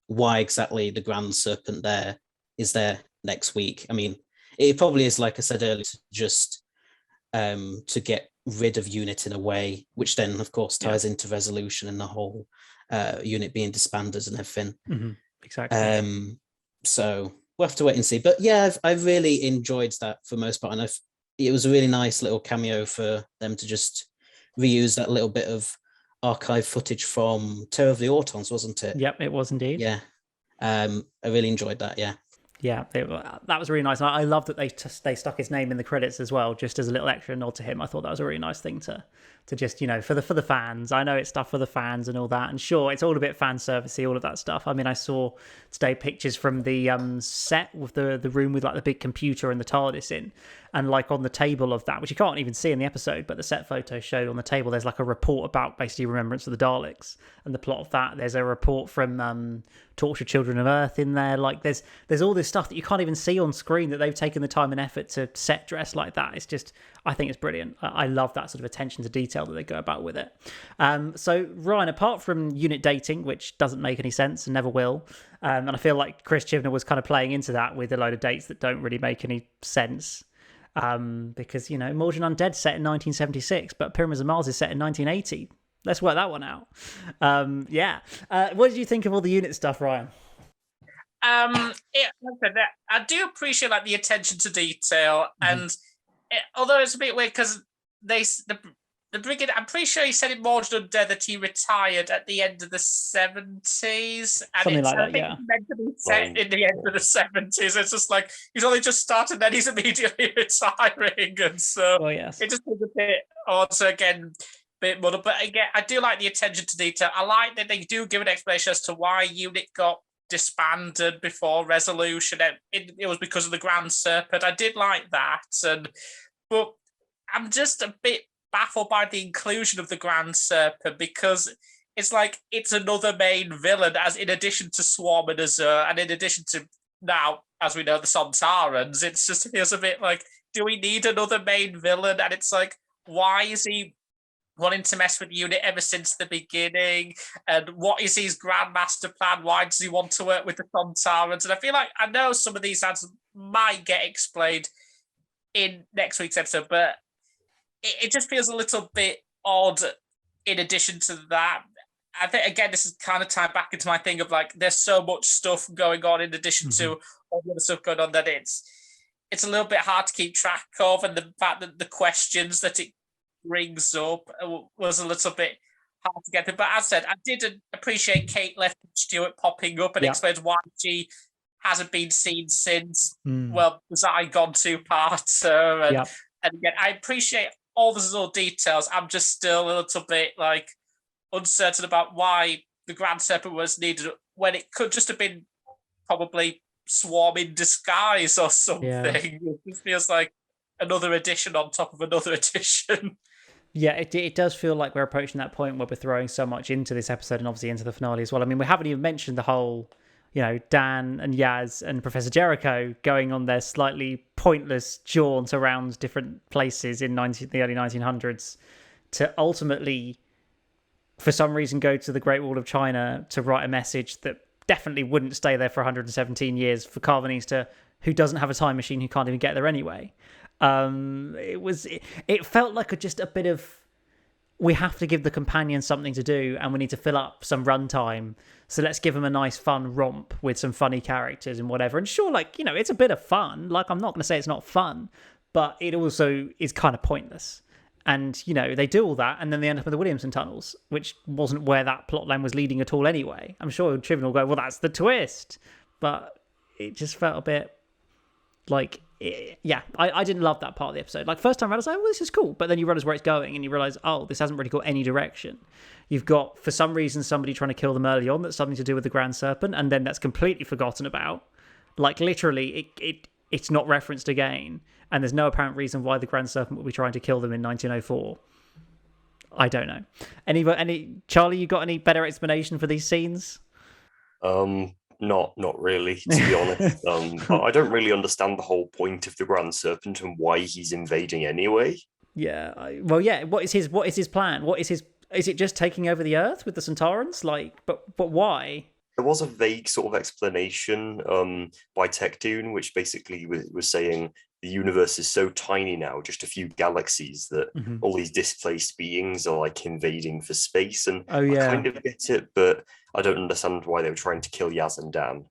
why exactly the Grand Serpent there is there next week. I mean, it probably is, like I said earlier, just to get rid of UNIT in a way, which then of course ties into Resolution and the whole UNIT being disbanded and everything. Exactly. So we'll have to wait and see. But yeah, I've really enjoyed that for the most part, and it was a really nice little cameo for them to just reuse that little bit of archive footage from Terror of the Autons, wasn't it? Yep, it was indeed. Yeah, I really enjoyed that. Yeah, that was really nice. And I love that they stuck his name in the credits as well, just as a little extra nod to him. I thought that was a really nice thing to to just, for the fans. I know it's stuff for the fans and all that, and sure, it's all a bit fan servicey, all of that stuff. I mean, I saw today pictures from the set with the room with like the big computer and the TARDIS in, and like on the table of that, which you can't even see in the episode, but the set photo showed on the table, there's like a report about basically Remembrance of the Daleks and the plot of that. There's a report from Tortured Children of Earth in there. Like there's all this stuff that you can't even see on screen that they've taken the time and effort to set dress like that. It's just, I think it's brilliant. I love that sort of attention to detail that they go about with it. So Ryan, apart from unit dating, which doesn't make any sense and never will, and I feel like Chris Chibnall was kind of playing into that with a load of dates that don't really make any sense. Because, Mordred Undead set in 1976, but Pyramids of Mars is set in 1980. Let's work that one out. What did you think of all the unit stuff, Ryan? I do appreciate like the attention to detail, and although it's a bit weird because the brigade, I'm pretty sure he said in Mordred Undead that he retired at the end of the 70s, and something like that, it's meant to be set in the end of the 70s. It's just like he's only just started, then he's immediately retiring, and so it just was a bit odd. So again, bit muddled, but again, I do like the attention to detail. I like that they do give an explanation as to why unit got disbanded before resolution. It was because of the Grand Serpent. I did like that, but I'm just a bit baffled by the inclusion of the Grand Serpent, because it's like it's another main villain, as in addition to Swarm and Azure, and in addition to now, as we know, the Sontarans. It just feels a bit like, do we need another main villain? And it's like, why is he wanting to mess with unit ever since the beginning? And what is his grand master plan? Why does he want to work with the Sontarans? And I feel like I know some of these answers might get explained in next week's episode, but it just feels a little bit odd in addition to that. I think, again, this is kind of tied back into my thing of like, there's so much stuff going on in addition to all the other stuff going on that it's a little bit hard to keep track of. And the fact that the questions that it brings up was a little bit hard to get to. But as I said, I did appreciate Kate Left Stewart popping up and explains why she hasn't been seen since, the Zygon two-parter. And again, I appreciate all the little details. I'm just still a little bit like uncertain about why the Grand Serpent was needed when it could just have been probably Swarm in disguise or something. It just feels like another edition on top of another edition. Yeah, it does feel like we're approaching that point where we're throwing so much into this episode and obviously into the finale as well. I mean, we haven't even mentioned the whole, Dan and Yaz and Professor Jericho going on their slightly pointless jaunt around different places in the early 1900s to ultimately, for some reason, go to the Great Wall of China to write a message that definitely wouldn't stay there for 117 years for Carvanista, who doesn't have a time machine, who can't even get there anyway. It felt like just a bit of, we have to give the companions something to do and we need to fill up some runtime, so let's give them a nice fun romp with some funny characters and whatever. And sure, it's a bit of fun, like I'm not going to say it's not fun, but it also is kind of pointless. And they do all that and then they end up in the Williamson tunnels, which wasn't where that plotline was leading at all anyway. I'm sure Trivian will go, well, that's the twist, but it just felt a bit like, I didn't love that part of the episode. Like, first time around, I was like, well, this is cool. But then you realize where it's going and you realize, oh, this hasn't really got any direction. You've got, for some reason, somebody trying to kill them early on that's something to do with the Grand Serpent, and then that's completely forgotten about. Like, literally, it's not referenced again, and there's no apparent reason why the Grand Serpent would be trying to kill them in 1904. I don't know. Any Charlie, you got any better explanation for these scenes? Not really, to be honest. I don't really understand the whole point of the Grand Serpent and why he's invading anyway. What is his plan? Is it just taking over the Earth with the Centaurans? But why? There was a vague sort of explanation by Tech-Dune, which basically was saying the universe is so tiny now, just a few galaxies, that all these displaced beings are like invading for space. And I kind of get it, but I don't understand why they were trying to kill Yaz and Dan.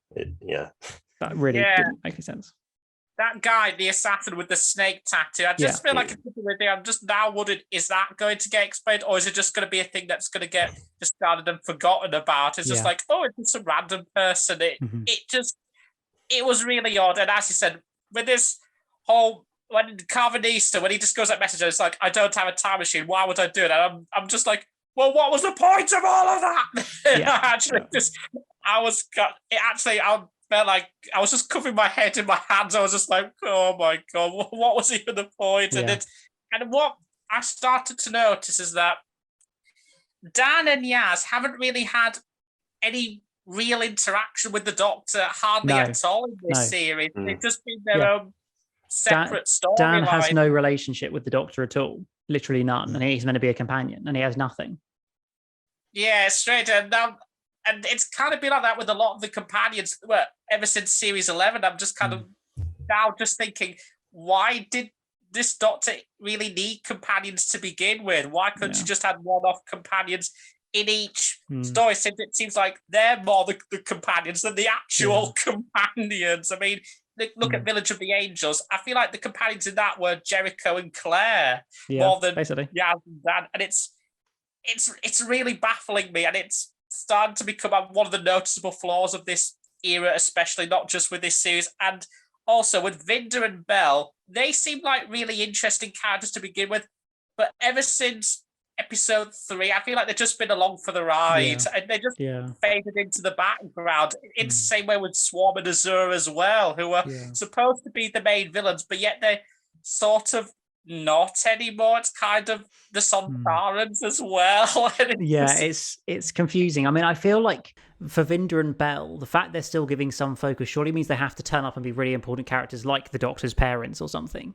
That really didn't make any sense. That guy, the assassin with the snake tattoo, I just feel like it's a weird thing. I'm just now wondering, is that going to get explained, or is it just going to be a thing that's going to get discarded and forgotten about? It's just like, oh, it's just a random person. It was really odd. And as you said, with this whole when Carvanista, when he just goes that message, and it's like, I don't have a time machine. Why would I do it? And I'm just like, well, what was the point of all of that? I felt like I was just covering my head in my hands. I was just like, oh my God, what was even the point? Yeah. And what I started to notice is that Dan and Yaz haven't really had any real interaction with the Doctor, hardly at all in this series. They've just been their own separate story. Dan has no relationship with the Doctor at all, literally none, and he's meant to be a companion, and he has nothing. Yeah, straight. And it's kind of been like that with a lot of the companions. Well, ever since Series 11, I'm just kind of now just thinking, why did this Doctor really need companions to begin with? Why couldn't you just have one-off companions in each story, since it seems like they're more the companions than the actual companions? I mean, look at Village of the Angels. I feel like the companions in that were Jericho and Claire more than Yaz and Dan. And it's really baffling me, and it's starting to become one of the noticeable flaws of this era, especially not just with this series. And also with Vinder and Bell, they seem like really interesting characters to begin with, but ever since episode 3, I feel like they've just been along for the ride, and they just faded into the background. It's the same way with Swarm and Azure as well, who are supposed to be the main villains, but yet they're sort of not anymore. It's kind of the Sontarans as well. It's confusing. I mean, I feel like for Vinder and Bell, the fact they're still giving some focus surely means they have to turn up and be really important characters like the Doctor's parents or something,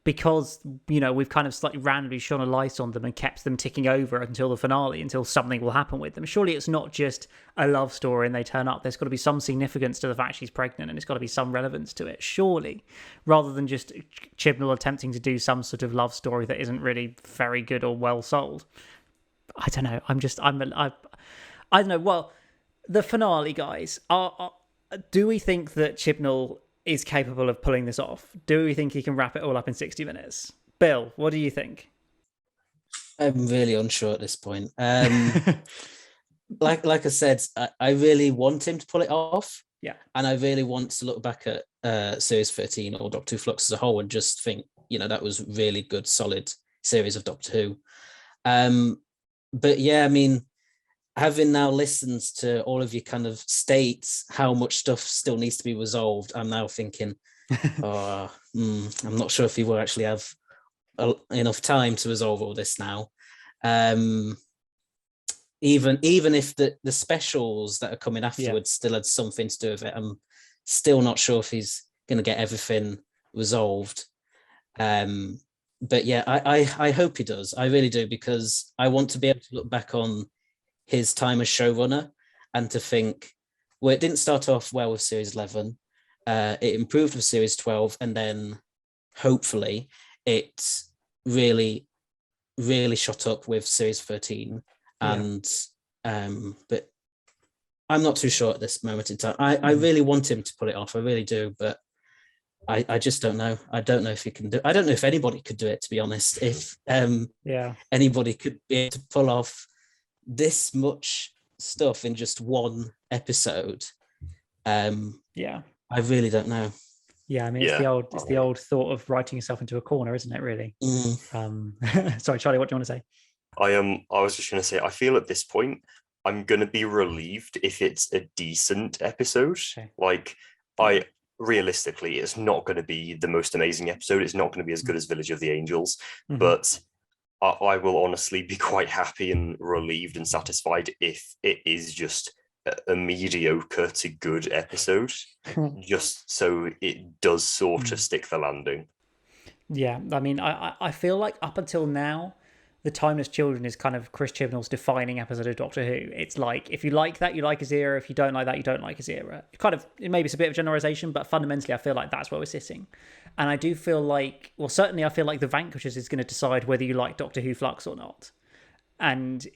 because, you know, we've kind of slightly randomly shone a light on them and kept them ticking over until the finale, until something will happen with them. Surely it's not just a love story and they turn up. There's got to be some significance to the fact she's pregnant, and it's got to be some relevance to it, surely, rather than just Chibnall attempting to do some sort of love story that isn't really very good or well sold. I don't know. I don't know. Well, the finale, guys, do we think that Chibnall is capable of pulling this off? Do we think he can wrap it all up in 60 minutes? Bill, what do you think? I'm really unsure at this point. Like I said, I really want him to pull it off. Yeah. And I really want to look back at Series 13 or Doctor Who Flux as a whole and just think, you know, that was really good, solid series of Doctor Who. But yeah, I mean, having now listened to all of you kind of states how much stuff still needs to be resolved, I'm now thinking, I'm not sure if he will actually have enough time to resolve all this now. Even if the specials that are coming afterwards still had something to do with it, I'm still not sure if he's going to get everything resolved. But yeah, I hope he does. I really do, because I want to be able to look back on his time as showrunner and to think, well, it didn't start off well with Series 11. It improved with Series 12, and then hopefully it really, really shot up with Series 13. And but I'm not too sure at this moment in time. I really want him to pull it off. I really do, but I just don't know. I don't know if he can do. I don't know if anybody could do it, to be honest. If anybody could be able to pull off this much stuff in just one episode, I really don't know. Yeah, I mean, it's the old thought of writing yourself into a corner, isn't it? Really. Sorry, Charlie, what do you want to say? I was just going to say, I feel at this point I'm going to be relieved if it's a decent episode. Okay. Like, realistically, it's not going to be the most amazing episode. It's not going to be as good as Village of the Angels, but I will honestly be quite happy and relieved and satisfied if it is just a mediocre to good episode, just so it does sort of stick the landing. Yeah, I mean, I feel like up until now, The Timeless Children is kind of Chris Chibnall's defining episode of Doctor Who. It's like, if you like that, you like his era. If you don't like that, you don't like his era. Maybe it's a bit of generalization, but fundamentally, I feel like that's where we're sitting. And I do feel like, well, certainly I feel like The Vanquishers is going to decide whether you like Doctor Who Flux or not. And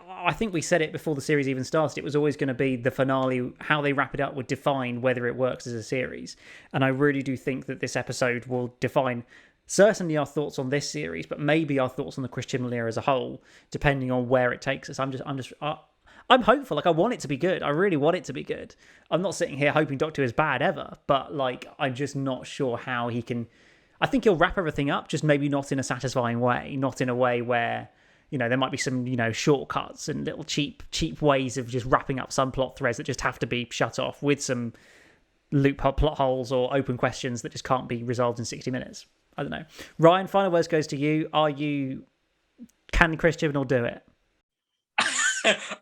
I think we said it before the series even started. It was always going to be the finale. How they wrap it up would define whether it works as a series. And I really do think that this episode will define certainly our thoughts on this series, but maybe our thoughts on the Chris Chibnall era as a whole, depending on where it takes us. I'm hopeful. Like, I want it to be good. I really want it to be good. I'm not sitting here hoping Doctor Who is bad ever, but like, I'm just not sure how he can. I think he'll wrap everything up, just maybe not in a satisfying way, not in a way where, there might be some, shortcuts and little cheap ways of just wrapping up some plot threads that just have to be shut off with some plot holes or open questions that just can't be resolved in 60 minutes. I don't know. Ryan, final words goes to you. Can Chris Chibnall do it?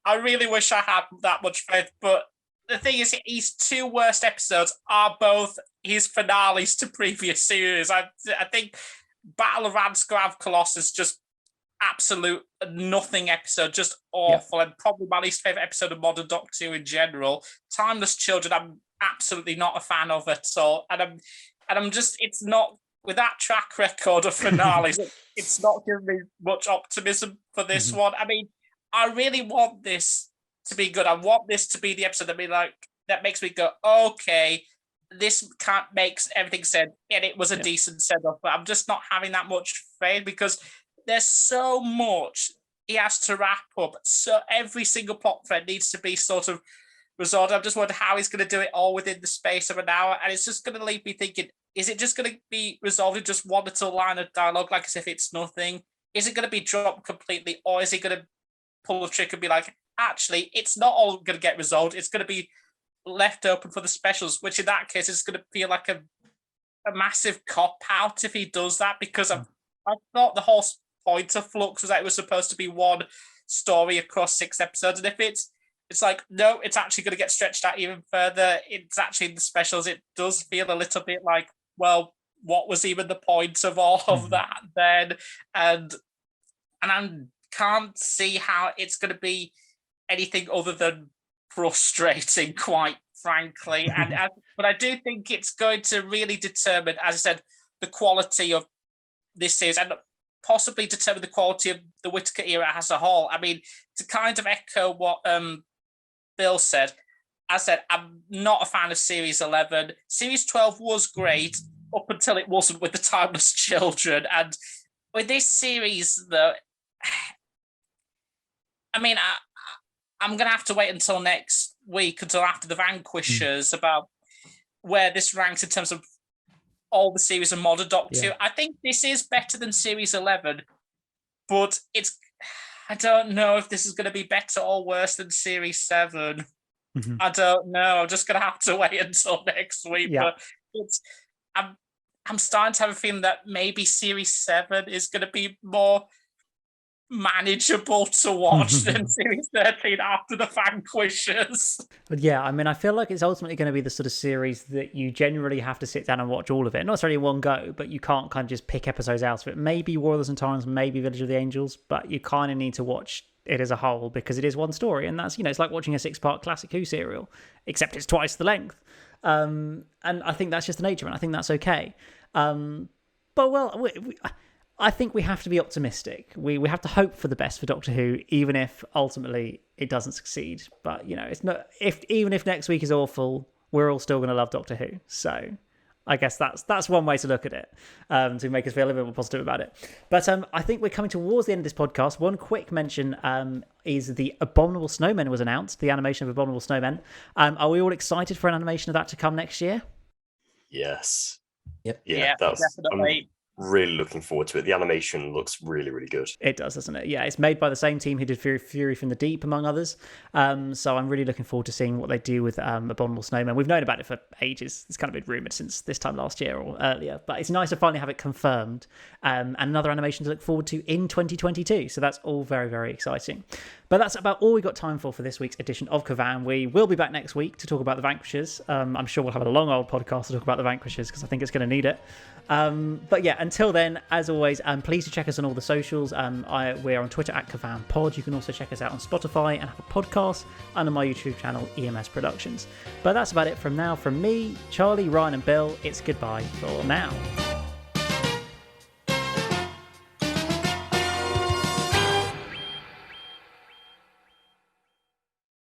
I really wish I had that much faith, but the thing is, his 2 worst episodes are both his finales to previous series. I think Battle of Ranskorav Colossus just absolute nothing episode, just awful, and probably my least favourite episode of Modern Doctor Who in general. Timeless Children, I'm absolutely not a fan of at all, and I'm just, it's not, with that track record of finales, it's not giving me much optimism for this one. I mean, I really want this to be good. I want this to be the episode that makes me go, okay, this makes everything sense, and it was a decent setup. But I'm just not having that much faith because there's so much he has to wrap up. So every single plot thread needs to be sort of resolved. I'm just wondering how he's going to do it all within the space of an hour, and it's just going to leave me thinking: is it just going to be resolved in just one little line of dialogue, like as if it's nothing? Is it going to be dropped completely, or is he going to pull the trick and be like, actually, it's not all going to get resolved. It's going to be left open for the specials, which in that case is going to feel like a massive cop-out if he does that, because I thought the whole point of Flux was that it was supposed to be one story across 6 episodes, and if it's like, no, it's actually going to get stretched out even further. It's actually in the specials. It does feel a little bit like, well, what was even the point of all of that then? And I can't see how it's going to be anything other than frustrating, quite frankly. But I do think it's going to really determine, as I said, the quality of this series, and possibly determine the quality of the Whittaker era as a whole. I mean, to kind of echo what Bill said, as I said, I'm not a fan of Series 11. Series 12 was great up until it wasn't with the Timeless Children. And with this series, though, I mean, I'm going to have to wait until next week, until after the Vanquishers, about where this ranks in terms of all the series of Modern Doctor Who. I think this is better than Series 11, but I don't know if this is going to be better or worse than Series 7. I don't know. I'm just going to have to wait until next week. But I'm starting to have a feeling that maybe Series 7 is going to be more manageable to watch than Series 13 after the Vanquishers. But yeah, I mean, I feel like it's ultimately going to be the sort of series that you generally have to sit down and watch all of it. Not necessarily in one go, but you can't kind of just pick episodes out of it. Maybe Warriors and Tyrants, maybe Village of the Angels, but you kind of need to watch it as a whole because it is one story. And that's, it's like watching a 6-part classic Who serial, except it's twice the length. And I think that's just the nature of it. I think that's okay. I think we have to be optimistic. We have to hope for the best for Doctor Who, even if ultimately it doesn't succeed. But it's not. Even if next week is awful, we're all still going to love Doctor Who. So I guess that's one way to look at it, to make us feel a bit more positive about it. But I think we're coming towards the end of this podcast. One quick mention is the Abominable Snowmen was announced. The animation of Abominable Snowmen. Are we all excited for an animation of that to come next year? Yes. Yep. Yeah, definitely. Really looking forward to it. The animation looks really, really good. It does, doesn't it? Yeah, it's made by the same team who did Fury from the Deep, among others. So I'm really looking forward to seeing what they do with Abominable Snowman. We've known about it for ages. It's kind of been rumoured since this time last year or earlier. But it's nice to finally have it confirmed. And another animation to look forward to in 2022. So that's all very, very exciting. But that's about all we've got time for this week's edition of KerVAM. We will be back next week to talk about the Vanquishers. I'm sure we'll have a long old podcast to talk about the Vanquishers because I think it's going to need it. But yeah, until then, as always, please do check us on all the socials. We're on Twitter at KerVAMPod. You can also check us out on Spotify and have a podcast and on my YouTube channel, EMS Productions. But that's about it from now. From me, Charlie, Ryan and Bill, it's goodbye for now.